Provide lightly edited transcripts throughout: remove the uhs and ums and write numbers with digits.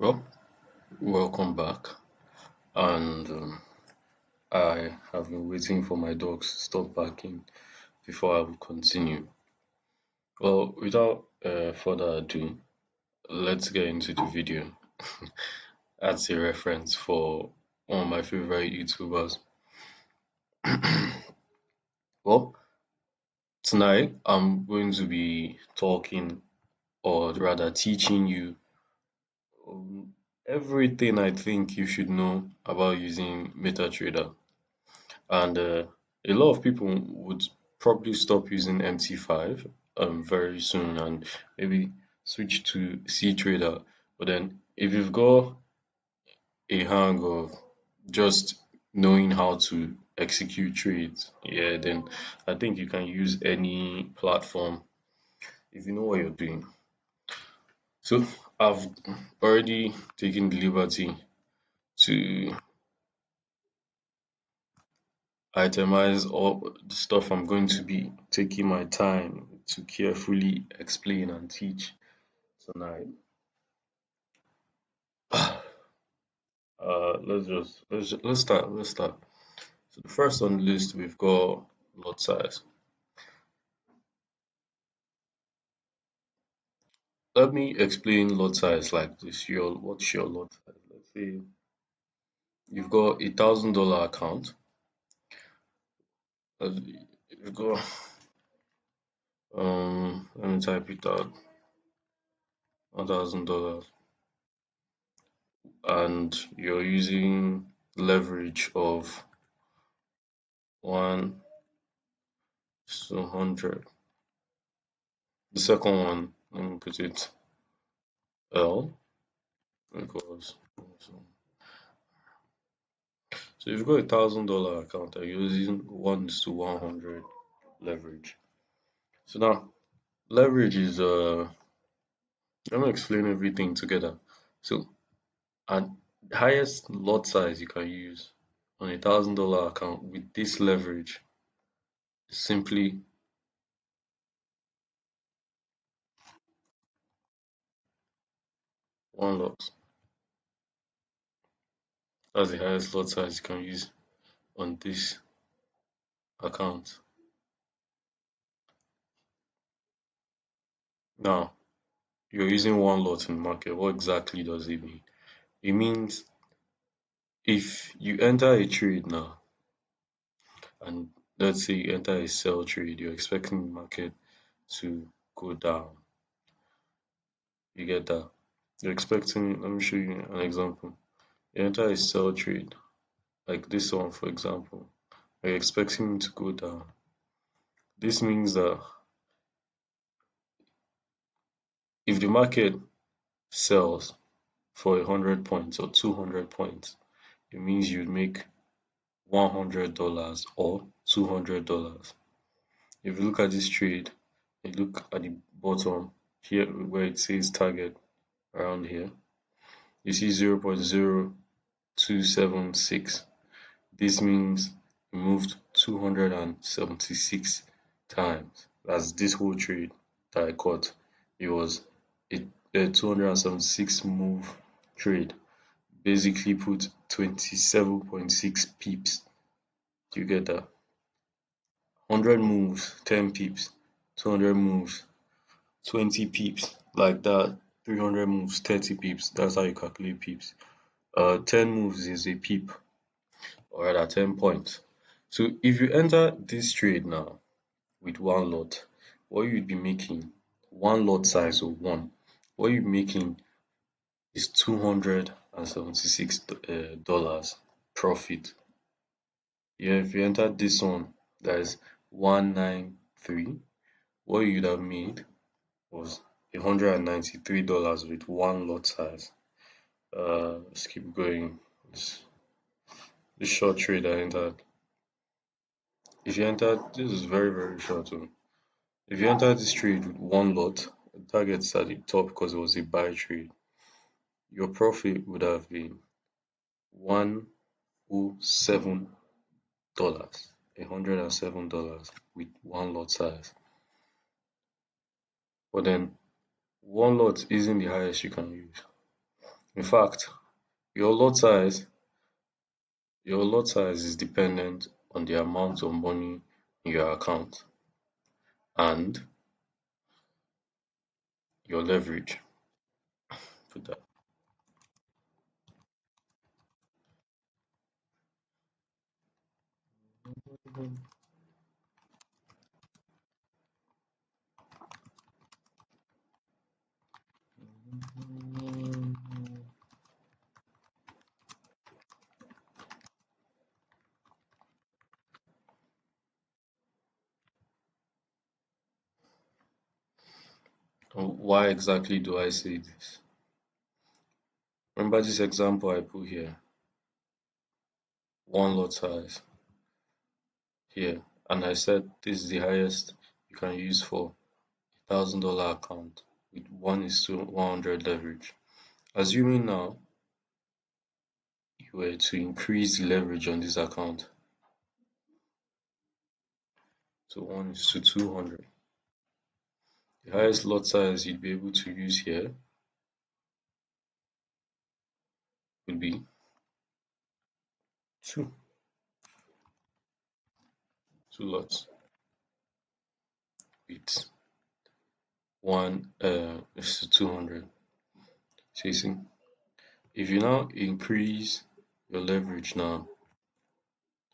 Well, welcome back. And I have been waiting for my dogs to stop barking before I will continue. Well, without further ado, let's get into the video. That's a reference for one of my favorite YouTubers. Well, tonight I'm going to be talking, or rather teaching you everything I think you should know about using MetaTrader. And a lot of people would probably stop using MT5 very soon and maybe switch to CTrader. But then if you've got a hang of just knowing how to execute trades, yeah, then I think you can use any platform if you know what you're doing. So I've already taken the liberty to itemize all the stuff I'm going to be taking my time to carefully explain and teach tonight. Let's start. So the first on the list we've got lot size. Let me explain lot size like this. What's your lot size? Let's say you've got $1,000 account. You've got let me type it out, $1,000, and you're using leverage of 1:100. The second one, let me put it L equals. So if you've got $1,000 account and you're using 1:100 leverage. So now leverage is let me explain everything together. So and highest lot size you can use on $1,000 account with this leverage is simply one lot. That's the highest lot size you can use on this account. Now you're using one lot in the market. What exactly does it mean? It means if you enter a trade now, and let's say you enter a sell trade, you're expecting the market to go down. You get that? You're expecting, let me show you an example. You enter a sell trade, like this one, for example. You're expecting it to go down. This means that if the market sells for 100 points or 200 points, it means you'd make $100 or $200. If you look at this trade, you look at the bottom here where it says target around here, you see 0.0276. This means it moved 276 times. That's this whole trade that I caught. It was a 276 move trade. Basically put 27.6 pips. Do you get that? 100 moves, 10 pips. 200 moves, 20 pips. Like that. 300 moves, 30 pips. That's how you calculate pips. 10 moves is a pip, or rather 10 points. So if you enter this trade now with one lot, what you'd be making, one lot size of one, what you're making is $276 profit. Yeah, if you enter this one, that is 193, what you'd have made was $193 with one lot size. Let's keep going. This short trade I entered. If you enter, this is very short too. If you enter this trade with one lot, the target's at the top because it was a buy trade, your profit would have been $107, $107 with one lot size. But then one lot isn't the highest you can use. In fact, your lot size your lot size is dependent on the amount of money in your account and your leverage. Put that. Why exactly do I say this? Remember this example I put here, one lot size here, and I said this is the highest you can use for $1,000 account with 1:100 leverage. Assuming now you were to increase the leverage on this account to 1:200, the highest lot size you'd be able to use here would be two, two lots with one is to 200. So you see, if you now increase your leverage now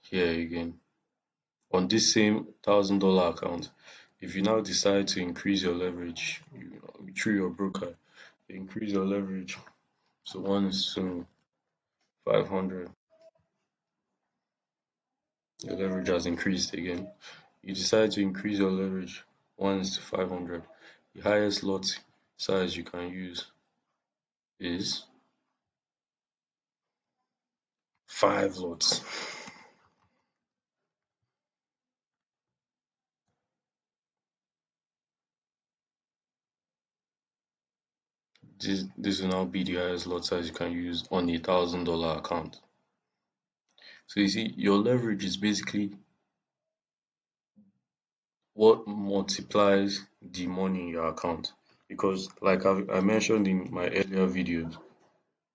here again on this same $1,000 account, if you now decide to increase your leverage through your broker, you increase your leverage so 1:500, your leverage has increased again. You decide to increase your leverage 1:500. The highest lot size you can use is 5 lots. This will now be the highest lot size you can use on $1,000 account. So you see, your leverage is basically what multiplies the money in your account. Because like I mentioned in my earlier videos,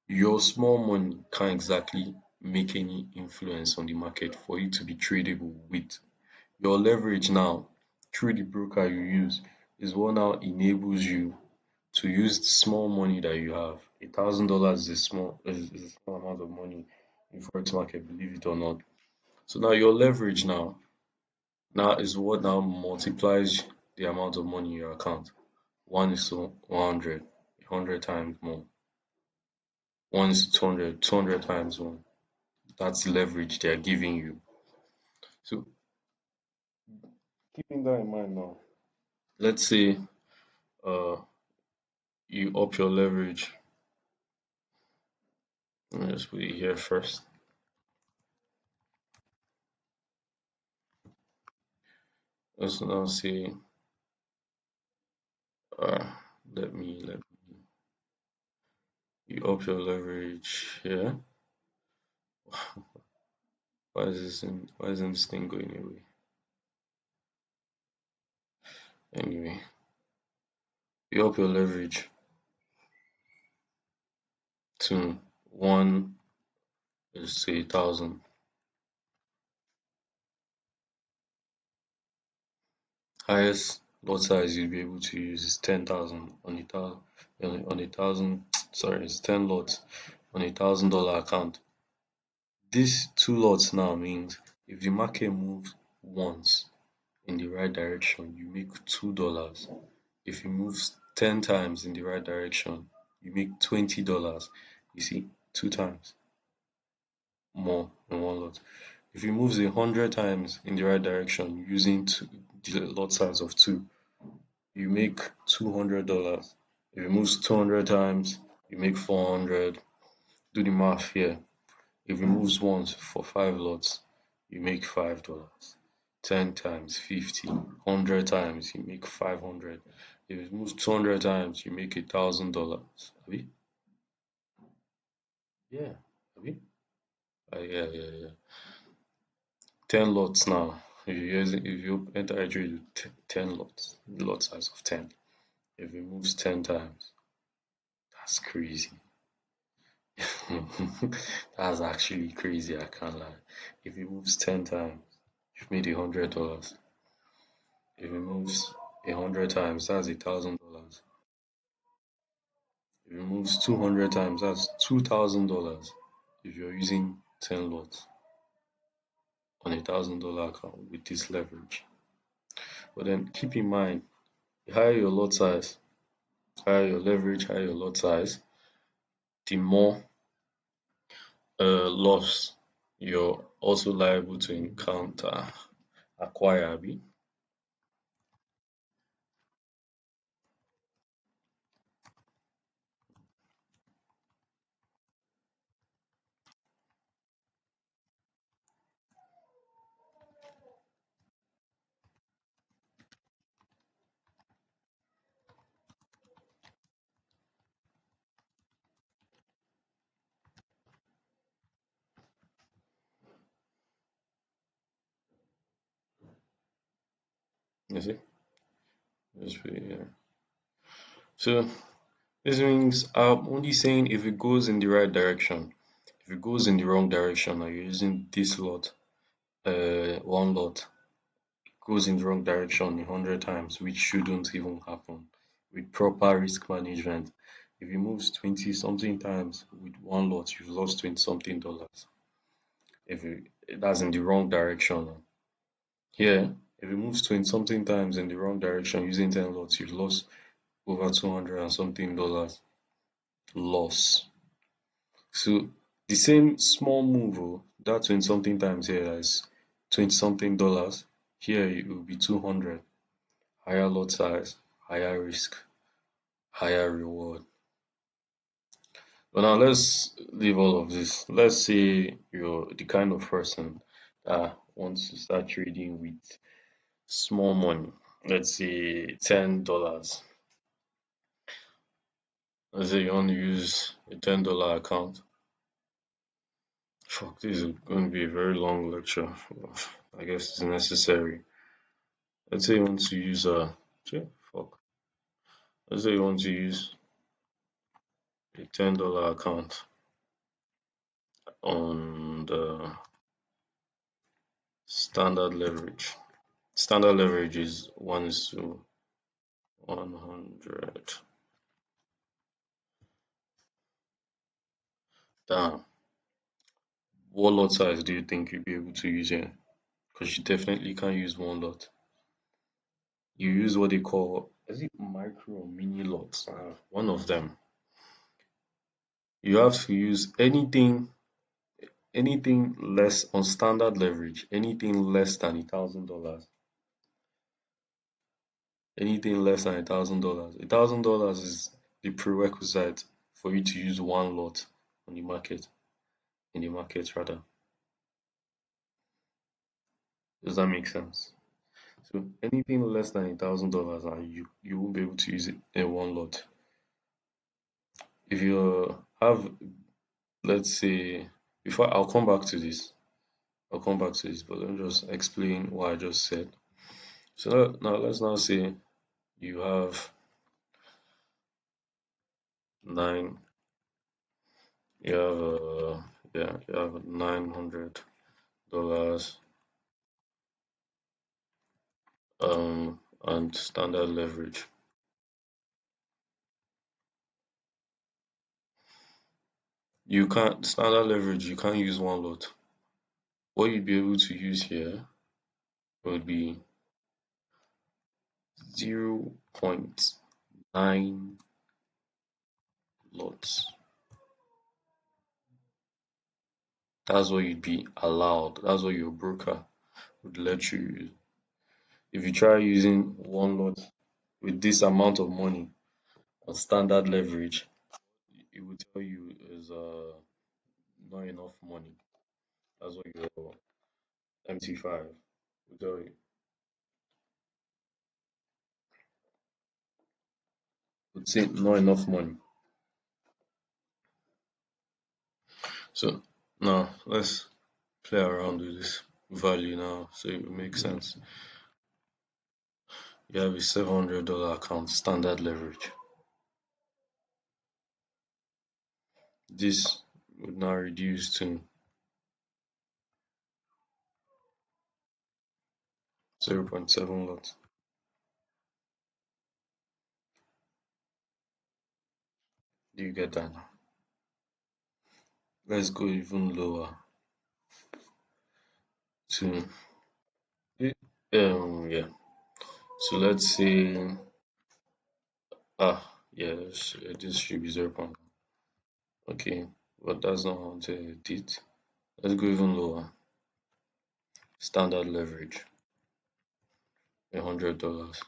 your small money can't exactly make any influence on the market for it to be tradable with. Your leverage now through the broker you use is what now enables you to use the small money that you have. $1,000 is a small amount of money in forex market, believe it or not. So now your leverage now is what now multiplies the amount of money in your account. 1:100, 100 times more. 1:200, 200 times more. That's the leverage they are giving you. So keeping that in mind now, let's say uh you up your leverage. Let me just put it here first. Let's now say uh let me you up your leverage here. Why isn't this thing going away? Anyway, you up your leverage to one, let's say 1,000. Highest lot size you'll be able to use is 10,000 on a thousand. Sorry, it's 10 lots on $1,000 account. These two lots now means if the market moves once in the right direction, you make $2. If it moves 10 times in the right direction, you make $20. You see, 2 times more in one lot. If it moves 100 times in the right direction using the lot size of two, you make $200. If it moves 200 times, you make 400. Do the math here. If it moves once for 5 lots, you make $5. 10 times 50, 100 times you make 500. If it moves 200 times, you make $1,000. Abi? Yeah, abi? Yeah. 10 lots now. If you enter a trade with 10 lots, the lot size of 10. If it moves 10 times, that's crazy. That's actually crazy, I can't lie. If it moves 10 times, you've made $100. If it moves 100 times, that's $1,000. If it moves 200 times, that's $2,000 if you're using 10 lots on $1,000 account with this leverage. But then keep in mind, the higher your lot size, higher your leverage, higher your lot size, the more loss you're also liable to encounter. Acquire, abi? You see? Yeah. So this means I'm only saying if it goes in the right direction. If it goes in the wrong direction and you're using this lot, one lot goes in the wrong direction 100 times, which shouldn't even happen with proper risk management. If it moves 20 something times with one lot, you've lost 20 something dollars. If it, that's in the wrong direction. Here, if it moves 20 something times in the wrong direction using 10 lots, you've lost over 200 and something dollars loss. So the same small move, that 20 something times here is 20 something dollars. Here it will be 200. Higher lot size, higher risk, higher reward. But now let's leave all of this. Let's say you're the kind of person that wants to start trading with small money. Let's say $10. Let's say you want to use a $10 account. Fuck, this is going to be a very long lecture. I guess it's necessary. Let's say you want to use a fuck. Let's say you want to use a $10 account on the standard leverage. Standard leverage is 1:100. Damn. What lot size do you think you'll be able to use here? Because you definitely can't use one lot. You use what they call, is it micro or mini lots? One of them. You have to use anything less on standard leverage, anything less than $1,000. Anything less than $1,000. $1,000 is the prerequisite for you to use one lot on the market, in the market rather. Does that make sense? So anything less than $1,000 and you won't be able to use it in one lot. If you have, let's say, before I'll come back to this, but let me just explain what I just said. So now let's now say you have nine, you have you have $900 and standard leverage. You can't standard leverage, you can't use one lot. What you'd be able to use here would be 0.9 lots. That's what you'd be allowed. That's what your broker would let you use. If you try using one lot with this amount of money on standard leverage, it will tell you is not enough money. That's what your MT5 will tell you. Would say not enough money. So now let's play around with this value now so it will make sense. You have a $700 account, standard leverage. This would now reduce to 0.7 lots. Do you get that now? Let's go even lower to yeah. So let's say yes, this should be 0. Okay, but that's not how to did. Let's go even lower. Standard leverage, $100.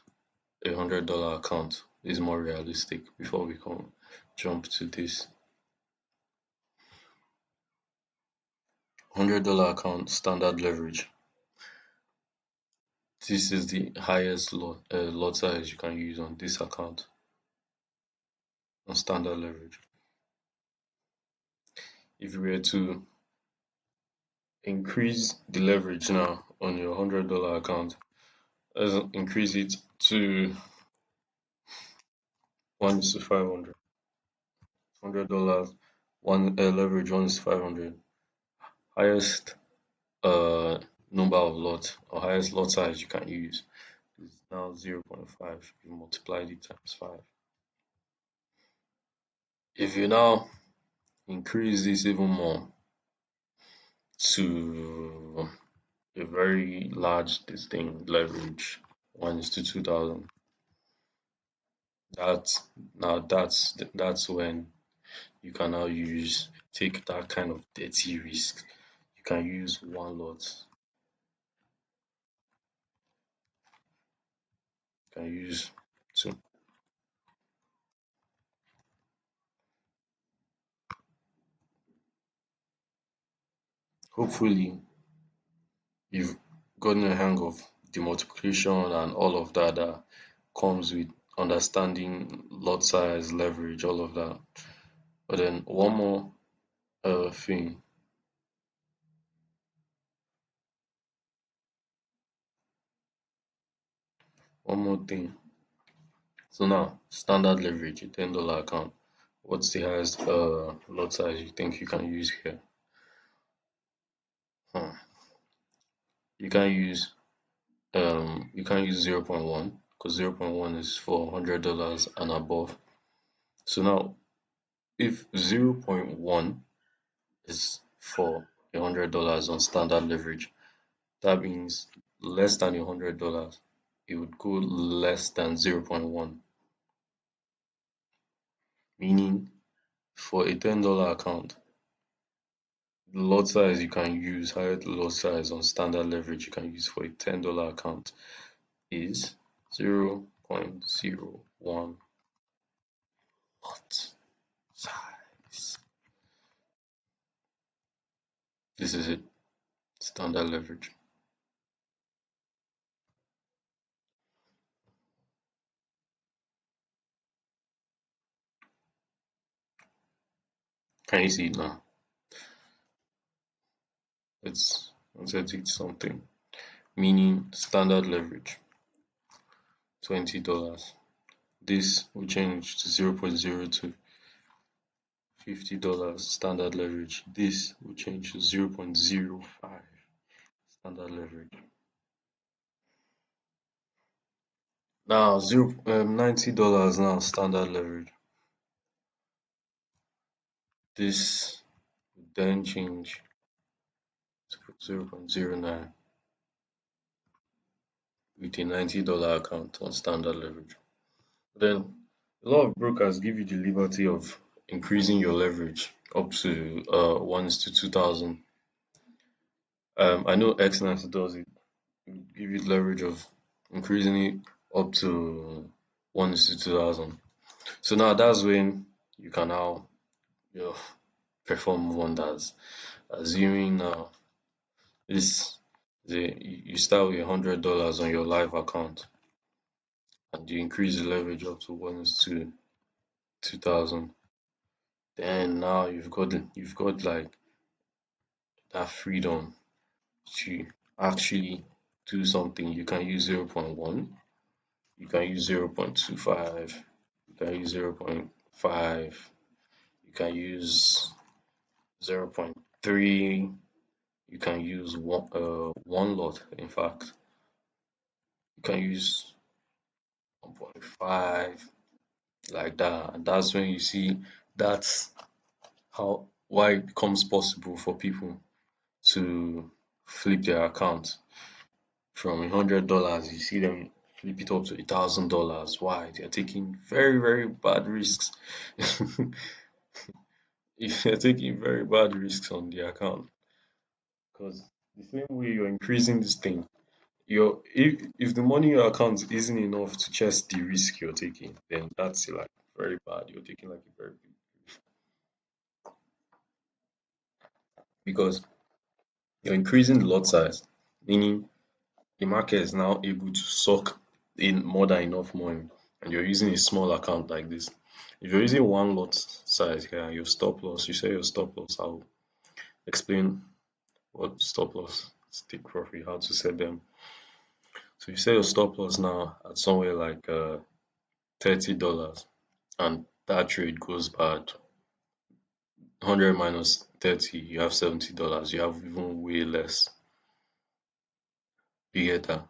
$100 account is more realistic before we come jump to this. $100 account standard leverage. This is the highest lot size you can use on this account on standard leverage. If you were to increase the leverage now on your $100 account, let's increase it to 1:500. $100 one leverage 1:500. Highest number of lots or highest lot size you can use is now 0.5. You multiply it times 5. If you now increase this even more to a very large distinct leverage 1:2000, that's when you can now take that kind of dirty risk. You can use one lot. You can use two. Hopefully you've gotten a hang of the multiplication and all of that that comes with understanding lot size, leverage, all of that. But then one more thing. One more thing. So now, standard leverage, a $10 account. What's the highest lot size you think you can use here? Hmm. You can use you can use 0.1 because 0.1 is for $100 and above. So now, if 0.1 is for $100 on standard leverage, that means less than $100, it would go less than 0.1, meaning for a $10 account, the lot size you can use, higher lot size on standard leverage you can use for a $10 account is 0.01 lot size. This is it, standard leverage. Can you see it now? Let's edit something. Meaning standard leverage, $20. This will change to 0.02. $50 standard leverage. This will change to 0.05 standard leverage. Now $90 now standard leverage. This will then change to 0.09 with a $90 account on standard leverage. Then a lot of brokers give you the liberty of increasing your leverage up to 1:2000. I know Xnest does it. Give you leverage of increasing it up to 1:2000. So now that's when you can now perform wonders. Assuming now this you start with $100 on your live account and you increase the leverage up to 1:2000, then now you've got like that freedom to actually do something. You can use 0.1, you can use 0.25, you can use 0.5, you can use 0.3. You can use one lot. In fact, you can use 1.5 like that. And that's when you see that's how why it becomes possible for people to flip their account from $100. You see them flip it up to $1,000. Why? They're taking very, very bad risks. You're taking very bad risks on the account because the same way you're increasing this thing, if the money in your account isn't enough to chest the risk you're taking, then that's like very bad. You're taking like a very big risk because you're increasing the lot size, meaning the market is now able to suck in more than enough money, and you're using a small account like this. If you're using one lot size here and your stop loss, you say your stop loss, I'll explain what stop loss, take profit, how to set them. So you set your stop loss now at somewhere like $30 and that trade goes bad. 100 minus 30, you have $70. You have even way less. You get that?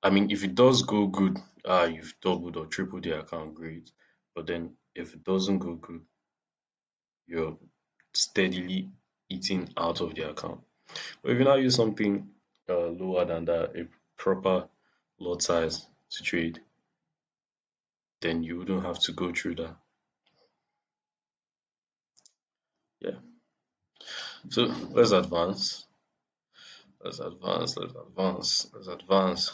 I mean, if it does go good, you've doubled or tripled the account, great. But then if it doesn't go good, you're steadily eating out of the account. But if you now use something lower than that, a proper lot size to trade, then you wouldn't have to go through that. Yeah. So let's advance. Let's advance. Let's advance. Let's advance.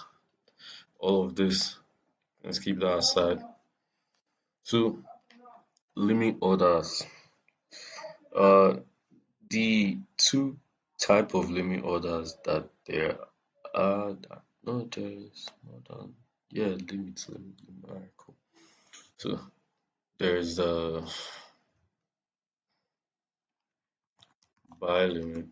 All of this. Let's keep that aside. So limit orders. Uh, the two type of limit orders that there are. No, there is more than limit. Alright, cool. So there's the buy limit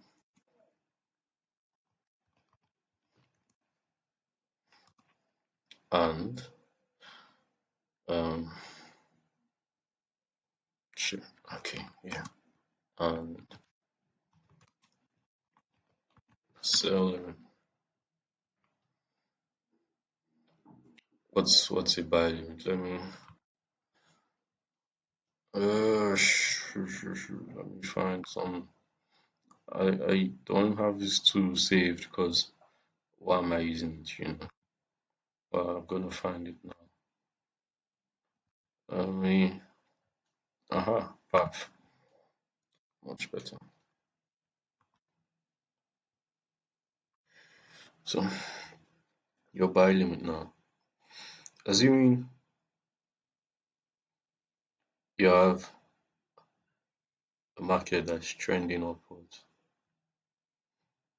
and um shit, okay, yeah, and sell limit. What's a buy limit? Let me let me find some. I don't have this tool saved because why am I using it, you know? But I'm gonna find it now. Let me path, much better. So your buy limit now. Assuming you have a market that's trending upwards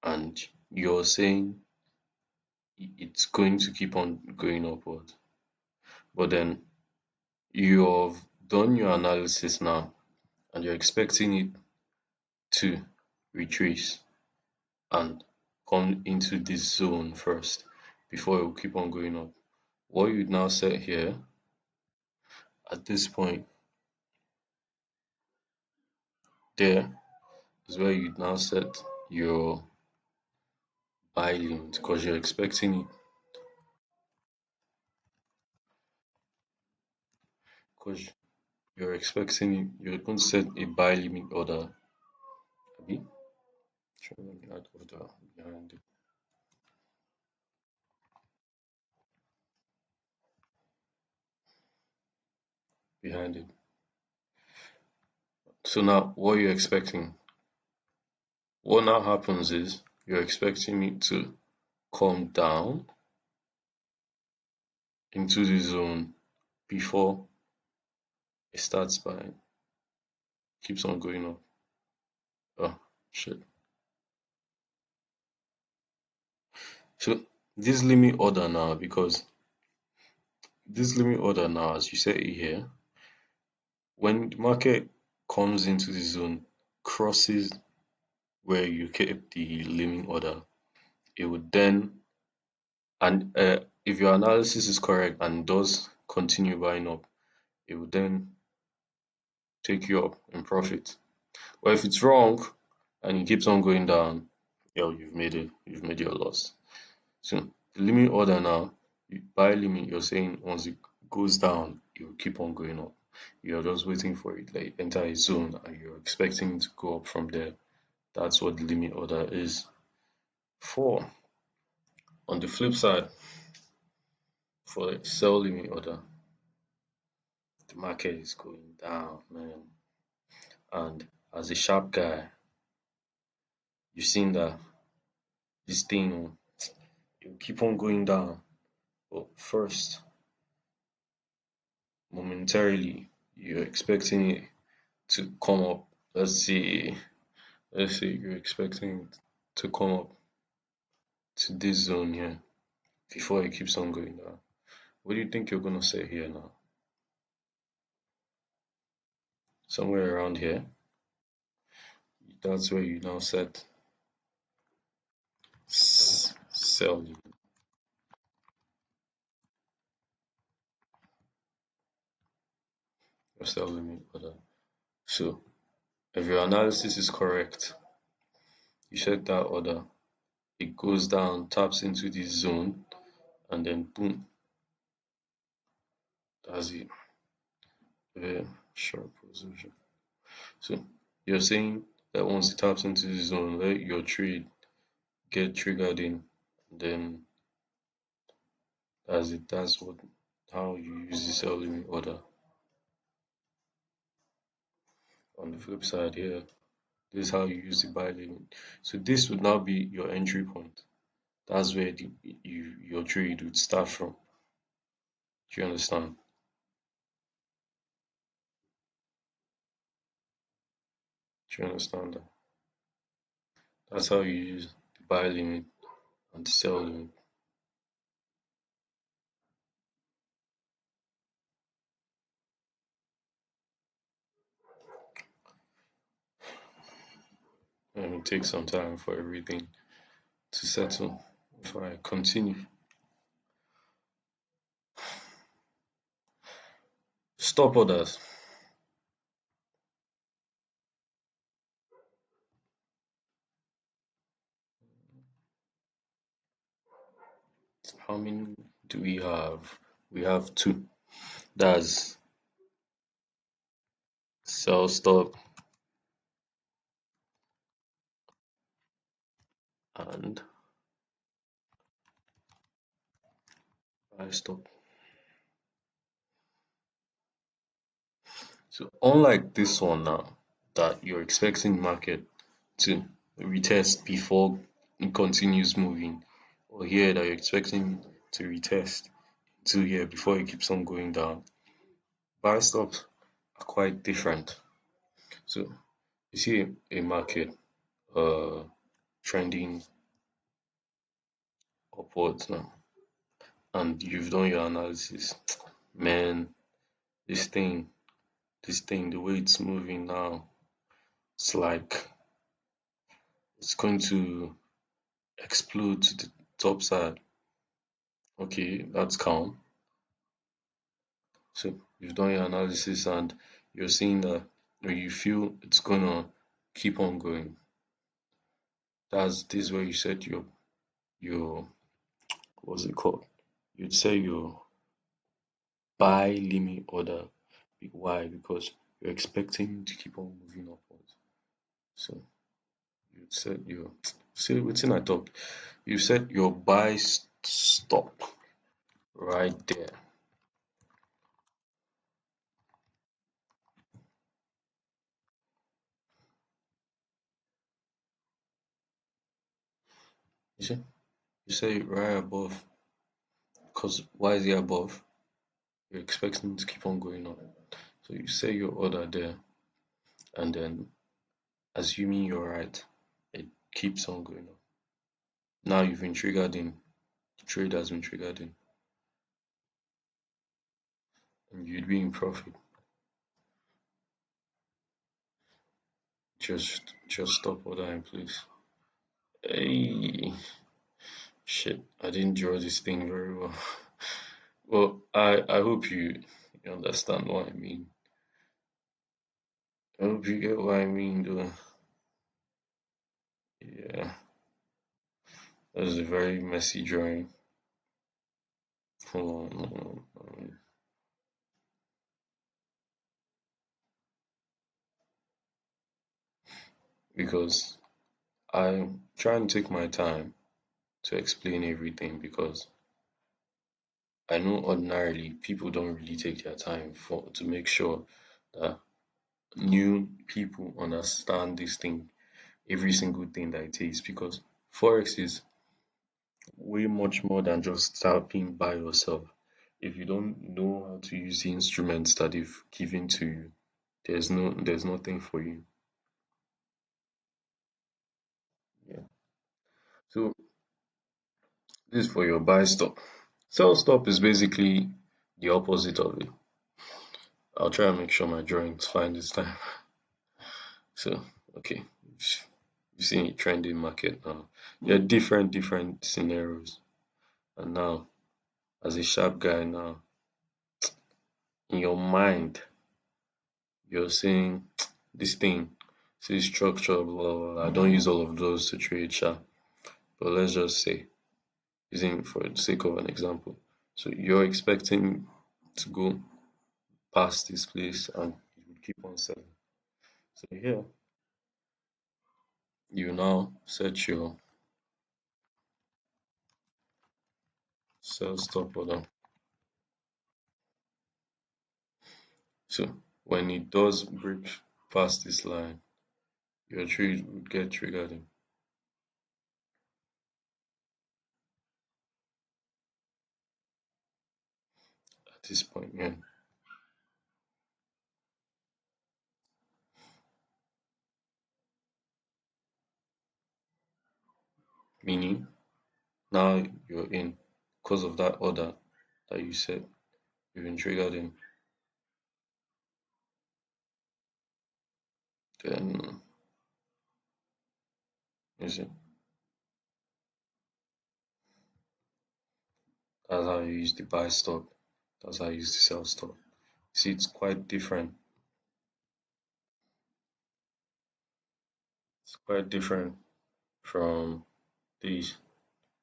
and you're saying it's going to keep on going upward, but then you've done your analysis now and you're expecting it to retrace and come into this zone first before it will keep on going up. What you'd now set here at this point there is where you'd now set your buy limit because because you're going to set a buy limit order. Abi? Sure, let me add order behind it. So now what you're expecting, what now happens is you're expecting it to come down into the zone before it starts buying, keeps on going up. Oh shit. So this limit order now, because this limit order now, as you said here, when the market comes into the zone, crosses where you kept the limit order, it would then, and if your analysis is correct and does continue buying up, it would then take you up in profit. But if it's wrong and it keeps on going down, yo, you've made your loss. So the limit order now, buy limit, you're saying once it goes down, it will keep on going up. You're just waiting for it, like enter a zone and you're expecting it to go up from there. That's what the limit order is for. On the flip side, for the sell limit order, the market is going down, man. And as a sharp guy, you've seen that this thing it will keep on going down. But first, momentarily, you're expecting it to come up. Let's say you're expecting it to come up to this zone here before it keeps on going down. What do you think you're gonna say here now? Somewhere around here. That's where you now set sell your sell limit order. So if your analysis is correct, you set that order, it goes down, taps into this zone, and then boom, that's it. Very sharp position. So you're saying that once it taps into the zone, let your trade get triggered in, then that's it. That's what how you use the sell limit order. On the flip side here, this is how you use the buy limit. So this would now be your entry point. That's where your trade would start from. Do you understand? Do you understand that? That's how you use the buy limit and the sell limit. And it takes some time for everything to settle. If I continue, stop orders. How many do we have? We have two. That's sell stop and buy stop. So unlike this one now, that you're expecting market to retest before it continues moving, or here that you're expecting to retest to here before it keeps on going down, buy stops are quite different. So you see a market uh trending upwards now, and you've done your analysis. Man, this thing, the way it's moving now, it's like it's going to explode to the top side. Okay, that's calm. So you've done your analysis and you're seeing that you feel it's gonna keep on going. That's this where you set your what's it called? You'd say your buy limit order. Why? Because you're expecting to keep on moving upwards. So you set your see within I talk. You set your buy stop right there. You see? You say it right above. Because why is it above? You're expecting to keep on going up. So you say your order there, and then assuming you're right, it keeps on going up. Now you've been triggered in, the trade has been triggered in, and you'd be in profit. Just stop ordering, please. Hey, shit, I didn't draw this thing very well. Well, I hope you understand what I mean. I hope you get what I mean, though. Yeah, that was a very messy drawing. Hold on, hold on. Because I'm trying to take my time to explain everything because I know ordinarily people don't really take their time for to make sure that new people understand this thing, every single thing that it is, because forex is way much more than just tapping by yourself. If you don't know how to use the instruments that they've given to you, there's nothing for you. Yeah. So this is for your buy stop. Sell stop is basically the opposite of it. I'll try and make sure my drawing's fine this time. So, okay, you've seen a trending market now. There are different scenarios. And now, as a sharp guy now, in your mind, you're saying this thing, say structure, blah, blah, blah. I don't use all of those to trade sharp. But let's just say, using for the sake of an example. So you're expecting to go past this place and it will keep on selling. So here, you now set your sell stop order. So when it does break past this line, your trade would get triggered at this point. Yeah. Meaning now you're in because of that order that you set, you've been triggered in. Then is it that's how you use the buy stop, that's how you use the sell stop. See, it's quite different. It's quite different from these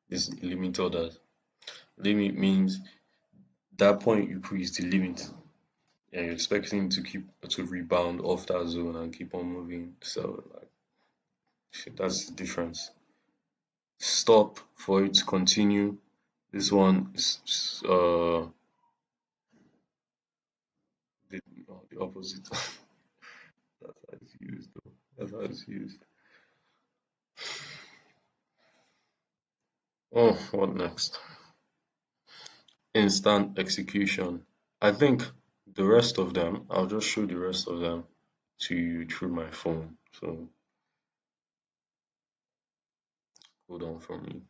these limit orders. Limit means that point you put is the limit. And you're expecting to keep to rebound off that zone and keep on moving. So like shit, that's the difference. Stop for it to continue. This one is the, no, the opposite. That's how it's used though. That's how it's used. Oh, what next? Instant execution. I think the rest of them, I'll just show the rest of them to you through my phone. So hold on for me.